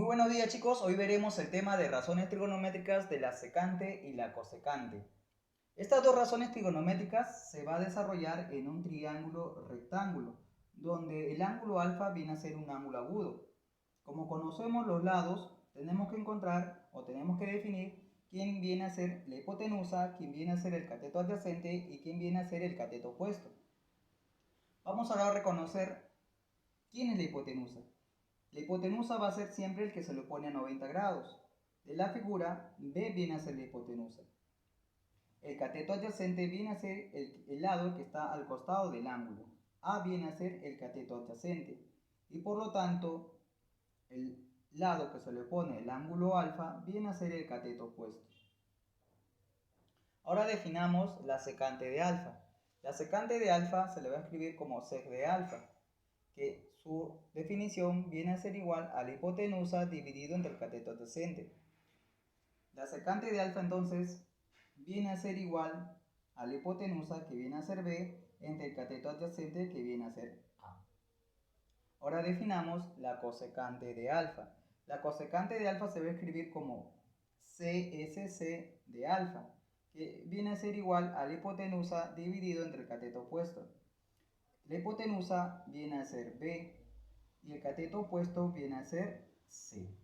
Muy buenos días chicos, hoy veremos el tema de razones trigonométricas de la secante y la cosecante. Estas dos razones trigonométricas se va a desarrollar en un triángulo rectángulo, donde el ángulo alfa viene a ser un ángulo agudo. Como conocemos los lados, tenemos que encontrar o tenemos que definir quién viene a ser la hipotenusa, quién viene a ser el cateto adyacente y quién viene a ser el cateto opuesto. Vamos ahora a reconocer quién es la hipotenusa. La hipotenusa va a ser siempre el que se le opone a 90 grados. De la figura, B viene a ser la hipotenusa. El cateto adyacente viene a ser el lado que está al costado del ángulo. A viene a ser el cateto adyacente. Y por lo tanto, el lado que se le opone el ángulo alfa viene a ser el cateto opuesto. Ahora definamos la secante de alfa. La secante de alfa se le va a escribir como sec de alfa, que su definición viene a ser igual a la hipotenusa dividido entre el cateto adyacente. La secante de alfa entonces viene a ser igual a la hipotenusa, que viene a ser B, entre el cateto adyacente, que viene a ser A. Ahora definamos la cosecante de alfa. La cosecante de alfa se va a escribir como CSC de alfa, que viene a ser igual a la hipotenusa dividido entre el cateto opuesto. La hipotenusa viene a ser B y el cateto opuesto viene a ser C.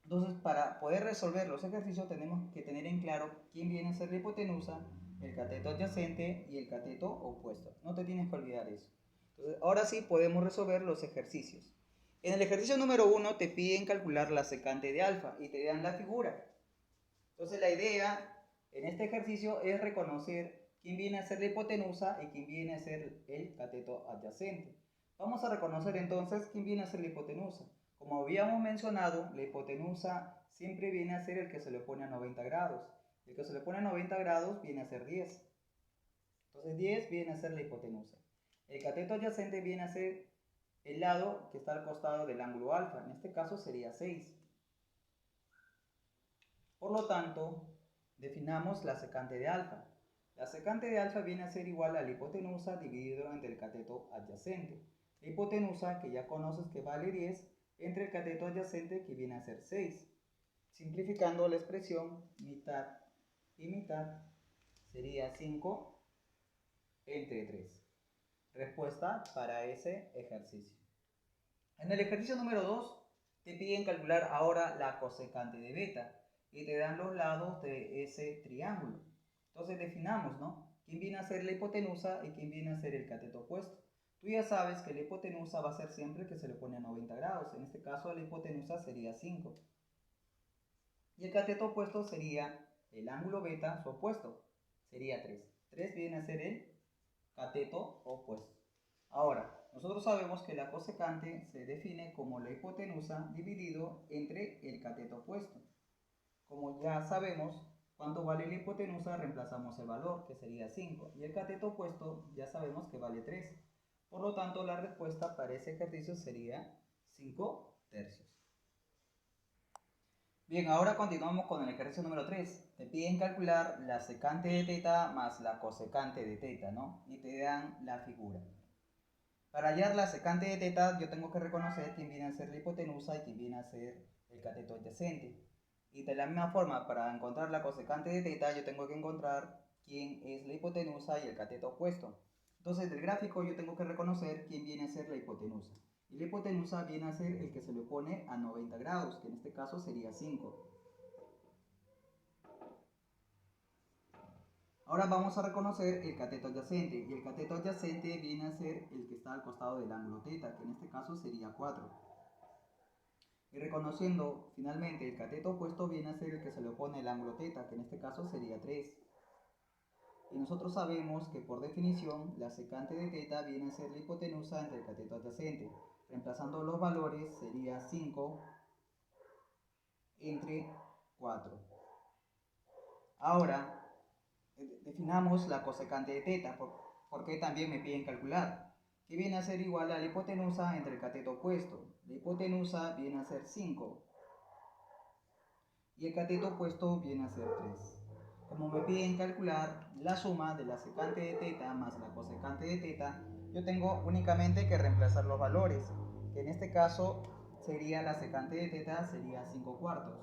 Entonces, para poder resolver los ejercicios tenemos que tener en claro quién viene a ser la hipotenusa, el cateto adyacente y el cateto opuesto. No te tienes que olvidar eso. Entonces, ahora sí podemos resolver los ejercicios. En el ejercicio número 1 te piden calcular la secante de alfa y te dan la figura. Entonces, la idea en este ejercicio es reconocer quién viene a ser la hipotenusa y quién viene a ser el cateto adyacente. Vamos a reconocer entonces quién viene a ser la hipotenusa. Como habíamos mencionado, la hipotenusa siempre viene a ser el que se le pone a 90 grados. El que se le pone a 90 grados viene a ser 10. Entonces 10 viene a ser la hipotenusa. El cateto adyacente viene a ser el lado que está al costado del ángulo alfa. En este caso sería 6. Por lo tanto, definamos la secante de alfa. La secante de alfa viene a ser igual a la hipotenusa dividido entre el cateto adyacente. La hipotenusa, que ya conoces que vale 10, entre el cateto adyacente, que viene a ser 6. Simplificando la expresión, mitad y mitad sería 5 entre 3. Respuesta para ese ejercicio. En el ejercicio número 2 te piden calcular ahora la cosecante de beta y te dan los lados de ese triángulo. Entonces definamos, ¿no? ¿Quién viene a ser la hipotenusa y quién viene a ser el cateto opuesto? Tú ya sabes que la hipotenusa va a ser siempre el que se le pone a 90 grados. En este caso la hipotenusa sería 5. Y el cateto opuesto sería el ángulo beta, su opuesto, sería 3. 3 viene a ser el cateto opuesto. Ahora, nosotros sabemos que la cosecante se define como la hipotenusa dividido entre el cateto opuesto. Como ya sabemos cuánto vale la hipotenusa, reemplazamos el valor, que sería 5. Y el cateto opuesto ya sabemos que vale 3. Por lo tanto, la respuesta para ese ejercicio sería 5 tercios. Bien, ahora continuamos con el ejercicio número 3. Te piden calcular la secante de teta más la cosecante de teta, ¿no? Y te dan la figura. Para hallar la secante de teta, yo tengo que reconocer quién viene a ser la hipotenusa y quién viene a ser el cateto adyacente. Y de la misma forma, para encontrar la cosecante de teta, yo tengo que encontrar quién es la hipotenusa y el cateto opuesto. Entonces, del gráfico yo tengo que reconocer quién viene a ser la hipotenusa. Y la hipotenusa viene a ser el que se le opone a 90 grados, que en este caso sería 5. Ahora vamos a reconocer el cateto adyacente, y el cateto adyacente viene a ser el que está al costado del ángulo teta, que en este caso sería 4. Y reconociendo finalmente el cateto opuesto viene a ser el que se le opone el ángulo teta, que en este caso sería 3. Y nosotros sabemos que por definición la secante de teta viene a ser la hipotenusa entre el cateto adyacente. Reemplazando los valores sería 5 entre 4. Ahora definamos la cosecante de teta, porque también me piden calcular, que viene a ser igual a la hipotenusa entre el cateto opuesto. La hipotenusa viene a ser 5 y el cateto opuesto viene a ser 3. Como me piden calcular la suma de la secante de teta más la cosecante de teta, yo tengo únicamente que reemplazar los valores, que en este caso sería la secante de teta sería 5 cuartos.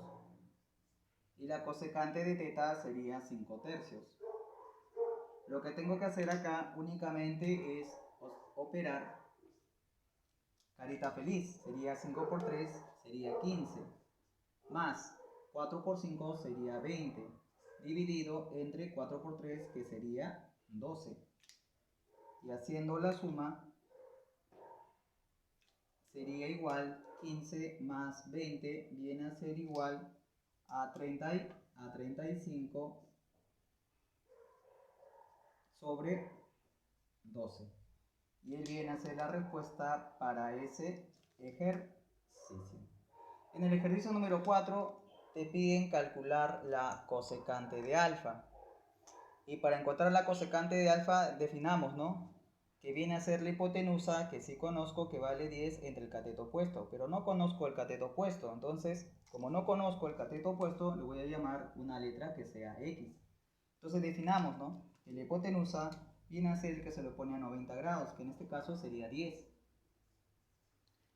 Y la cosecante de teta sería 5 tercios. Lo que tengo que hacer acá únicamente es operar carita feliz. Sería 5 por 3, sería 15. Más 4 por 5 sería 20. Dividido entre 4 por 3, que sería 12. Y haciendo la suma, sería igual 15 más 20 viene a ser igual a 35 sobre 12. Y él viene a ser la respuesta para ese ejercicio. En el ejercicio número 4 te piden calcular la cosecante de alfa. Y para encontrar la cosecante de alfa definamos, ¿no? Que viene a ser la hipotenusa, que sí conozco, que vale 10 entre el cateto opuesto, pero no conozco el cateto opuesto. Entonces, como no conozco el cateto opuesto, le voy a llamar una letra que sea X. Entonces definamos, ¿no? Que la hipotenusa viene a ser el que se le pone a 90 grados, que en este caso sería 10.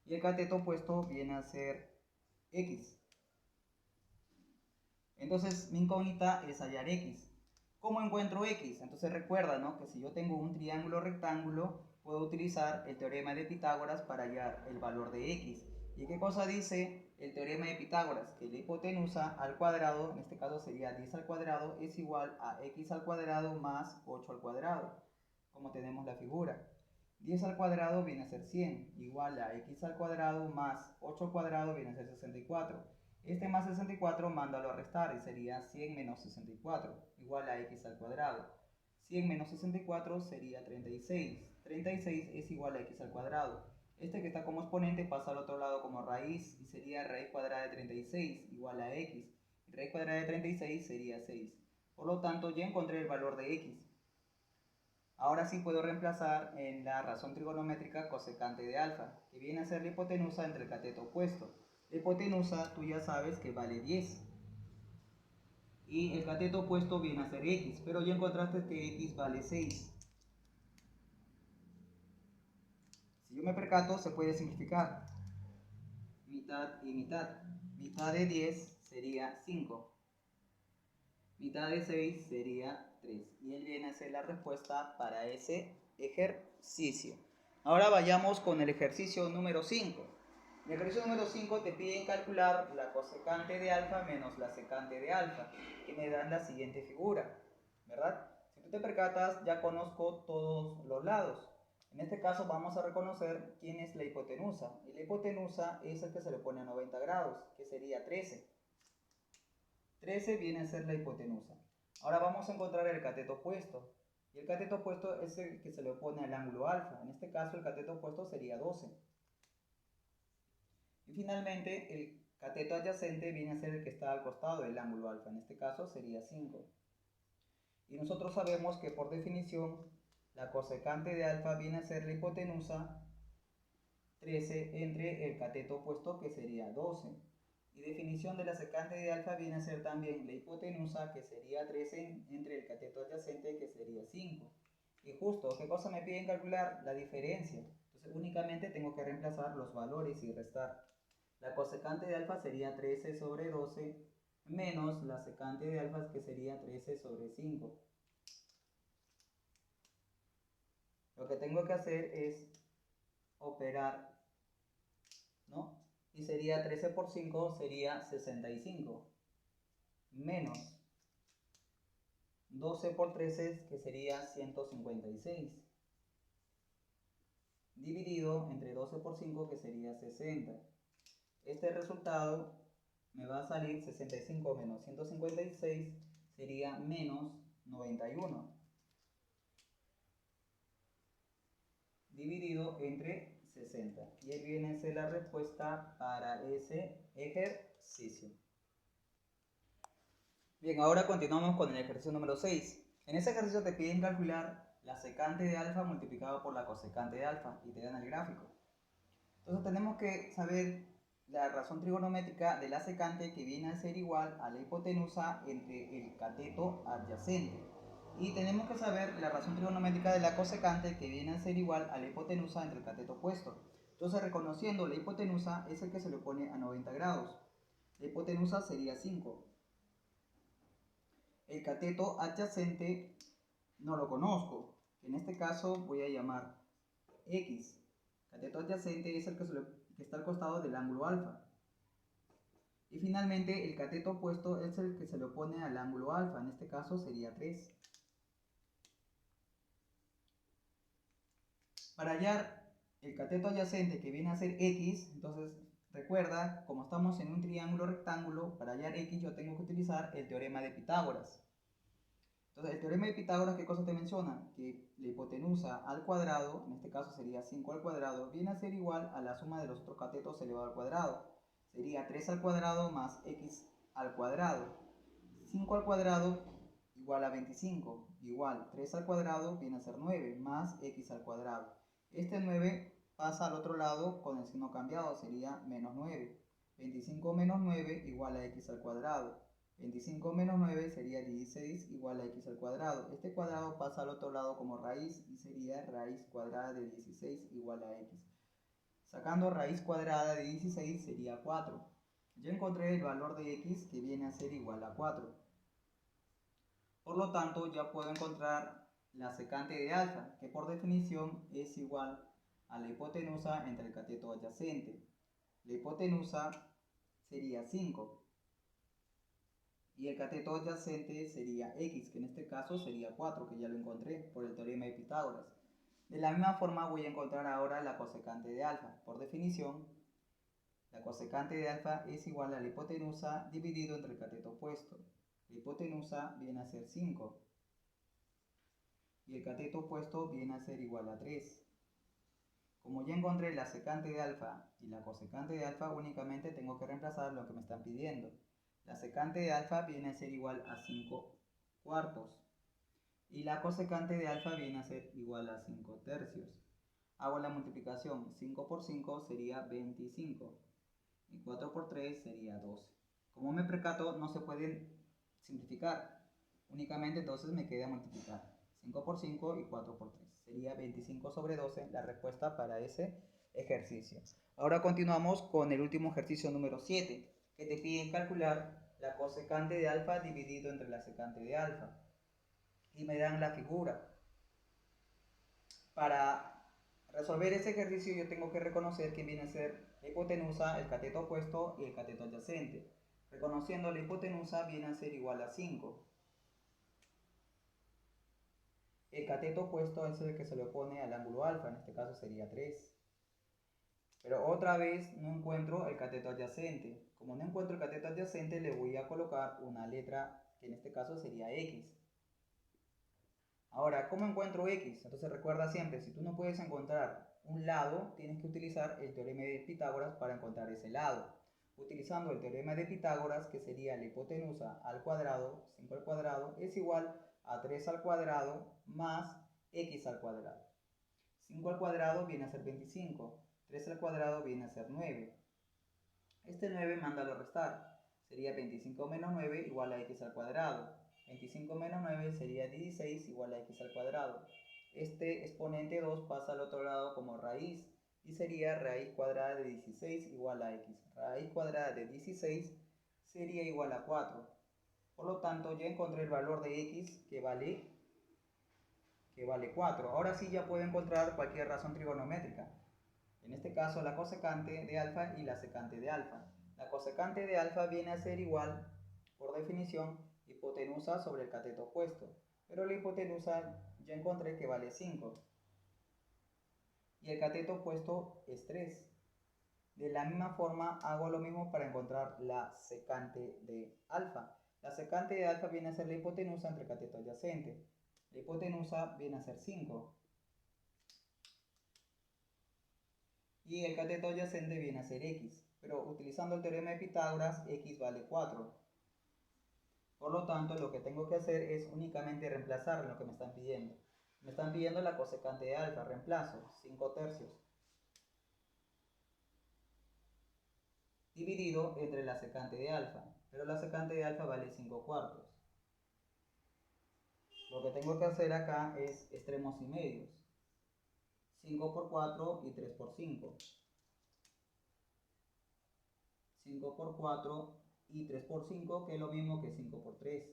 Y el cateto opuesto viene a ser X. Entonces mi incógnita es hallar X. ¿Cómo encuentro X? Entonces recuerda, ¿no? Que si yo tengo un triángulo rectángulo, puedo utilizar el teorema de Pitágoras para hallar el valor de X. ¿Y qué cosa dice el teorema de Pitágoras? Que la hipotenusa al cuadrado, en este caso sería 10 al cuadrado, es igual a X al cuadrado más 8 al cuadrado, como tenemos la figura. 10 al cuadrado viene a ser 100, igual a X al cuadrado más 8 al cuadrado viene a ser 64. Este más 64, mándalo a restar y sería 100 menos 64, igual a X al cuadrado. 100 menos 64 sería 36. 36 es igual a X al cuadrado. Este que está como exponente pasa al otro lado como raíz y sería raíz cuadrada de 36 igual a X. Y raíz cuadrada de 36 sería 6. Por lo tanto, ya encontré el valor de X. Ahora sí puedo reemplazar en la razón trigonométrica cosecante de alfa, que viene a ser la hipotenusa entre el cateto opuesto. La hipotenusa tú ya sabes que vale 10. Y el cateto opuesto viene a ser X, pero ya encontraste que X vale 6. Si yo me percato, se puede simplificar. Mitad y mitad. Mitad de 10 sería 5. Mitad de 6 sería 3. Y él viene a ser la respuesta para ese ejercicio. Ahora vayamos con el ejercicio número 5. En el ejercicio número 5 te piden calcular la cosecante de alfa menos la secante de alfa, que me dan la siguiente figura, ¿verdad? Si tú te percatas, ya conozco todos los lados. En este caso vamos a reconocer quién es la hipotenusa. Y la hipotenusa es el que se le pone a 90 grados, que sería 13. 13 viene a ser la hipotenusa. Ahora vamos a encontrar el cateto opuesto. Y el cateto opuesto es el que se le opone al ángulo alfa. En este caso el cateto opuesto sería 12. Y finalmente el cateto adyacente viene a ser el que está al costado del ángulo alfa. En este caso sería 5. Y nosotros sabemos que por definición la cosecante de alfa viene a ser la hipotenusa 13 entre el cateto opuesto, que sería 12. Y definición de la secante de alfa viene a ser también la hipotenusa, que sería 13 entre el cateto adyacente, que sería 5. Y justo, ¿qué cosa me piden calcular? La diferencia. Entonces únicamente tengo que reemplazar los valores y restar. La cosecante de alfa sería 13 sobre 12 menos la secante de alfa, que sería 13 sobre 5. Lo que tengo que hacer es operar, ¿no? Y sería 13 por 5 sería 65, menos 12 por 13, que sería 156, dividido entre 12 por 5, que sería 60. Este resultado me va a salir 65 menos 156, sería menos 91, dividido entre 60. Y ahí viene a ser la respuesta para ese ejercicio. Bien, ahora continuamos con el ejercicio número 6. En ese ejercicio te piden calcular la secante de alfa multiplicado por la cosecante de alfa y te dan el gráfico. Entonces tenemos que saber la razón trigonométrica de la secante, que viene a ser igual a la hipotenusa entre el cateto adyacente. Y tenemos que saber la razón trigonométrica de la cosecante, que viene a ser igual a la hipotenusa entre el cateto opuesto. Entonces, reconociendo la hipotenusa es el que se le opone a 90 grados. La hipotenusa sería 5. El cateto adyacente no lo conozco. En este caso voy a llamar X. Cateto adyacente es el que está al costado del ángulo alfa. Y finalmente el cateto opuesto es el que se le opone al ángulo alfa. En este caso sería 3. Para hallar el cateto adyacente, que viene a ser X, entonces recuerda, como estamos en un triángulo rectángulo, para hallar X yo tengo que utilizar el teorema de Pitágoras. Entonces, el teorema de Pitágoras, ¿qué cosa te menciona? Que la hipotenusa al cuadrado, en este caso sería 5 al cuadrado, viene a ser igual a la suma de los otros catetos elevado al cuadrado. Sería 3 al cuadrado más x al cuadrado. 5 al cuadrado igual a 25, igual 3 al cuadrado viene a ser 9 más x al cuadrado. Este 9 pasa al otro lado con el signo cambiado, sería menos 9. 25 menos 9 igual a x al cuadrado. 25 menos 9 sería 16 igual a x al cuadrado. Este cuadrado pasa al otro lado como raíz y sería raíz cuadrada de 16 igual a x. Sacando raíz cuadrada de 16 sería 4. Yo encontré el valor de x que viene a ser igual a 4. Por lo tanto, ya puedo encontrar la secante de alfa, que por definición es igual a la hipotenusa entre el cateto adyacente. La hipotenusa sería 5. Y el cateto adyacente sería x, que en este caso sería 4, que ya lo encontré por el teorema de Pitágoras. De la misma forma voy a encontrar ahora la cosecante de alfa. Por definición, la cosecante de alfa es igual a la hipotenusa dividido entre el cateto opuesto. La hipotenusa viene a ser 5 y el cateto opuesto viene a ser igual a 3. Como ya encontré la secante de alfa y la cosecante de alfa, únicamente tengo que reemplazar lo que me están pidiendo. La secante de alfa viene a ser igual a 5 cuartos y la cosecante de alfa viene a ser igual a 5 tercios. Hago la multiplicación, 5 por 5 sería 25 y 4 por 3 sería 12. Como me percato, no se pueden simplificar, únicamente entonces me queda multiplicar 5 por 5 y 4 por 3. Sería 25 sobre 12 la respuesta para ese ejercicio. Ahora continuamos con el último ejercicio número 7, que te piden calcular la cosecante de alfa dividido entre la secante de alfa. Y me dan la figura. Para resolver ese ejercicio yo tengo que reconocer que viene a ser la hipotenusa, el cateto opuesto y el cateto adyacente. Reconociendo la hipotenusa viene a ser igual a 5. El cateto opuesto es el que se le opone al ángulo alfa, en este caso sería 3. Pero otra vez no encuentro el cateto adyacente. Como no encuentro el cateto adyacente, le voy a colocar una letra que en este caso sería X. Ahora, ¿cómo encuentro X? Entonces recuerda siempre, si tú no puedes encontrar un lado, tienes que utilizar el teorema de Pitágoras para encontrar ese lado. Utilizando el teorema de Pitágoras, que sería la hipotenusa al cuadrado, 5 al cuadrado, es igual a 3 al cuadrado más x al cuadrado. 5 al cuadrado viene a ser 25, 3 al cuadrado viene a ser 9. Este 9 mándalo a restar, sería 25 menos 9 igual a x al cuadrado. 25 menos 9 sería 16 igual a x al cuadrado. Este exponente 2 pasa al otro lado como raíz y sería raíz cuadrada de 16 igual a x. Raíz cuadrada de 16 sería igual a 4. Por lo tanto, ya encontré el valor de x que vale 4. Ahora sí ya puedo encontrar cualquier razón trigonométrica. En este caso, la cosecante de alfa y la secante de alfa. La cosecante de alfa viene a ser igual, por definición, hipotenusa sobre el cateto opuesto. Pero la hipotenusa ya encontré que vale 5. Y el cateto opuesto es 3. De la misma forma, hago lo mismo para encontrar la secante de alfa. La secante de alfa viene a ser la hipotenusa entre el cateto adyacente. La hipotenusa viene a ser 5. Y el cateto adyacente viene a ser x. Pero utilizando el teorema de Pitágoras, x vale 4. Por lo tanto, lo que tengo que hacer es únicamente reemplazar lo que me están pidiendo. Me están pidiendo la cosecante de alfa, reemplazo, 5 tercios. Dividido entre la secante de alfa. Pero la secante de alfa vale 5 cuartos. Lo que tengo que hacer acá es extremos y medios. 5 por 4 y 3 por 5. 5 por 4 y 3 por 5, que es lo mismo que 5 por 3.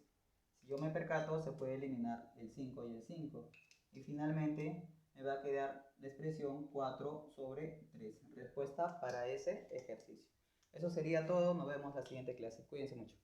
Si yo me percato, se puede eliminar el 5 y el 5. Y finalmente me va a quedar la expresión 4 sobre 3. Respuesta para ese ejercicio. Eso sería todo. Nos vemos en la siguiente clase. Cuídense mucho.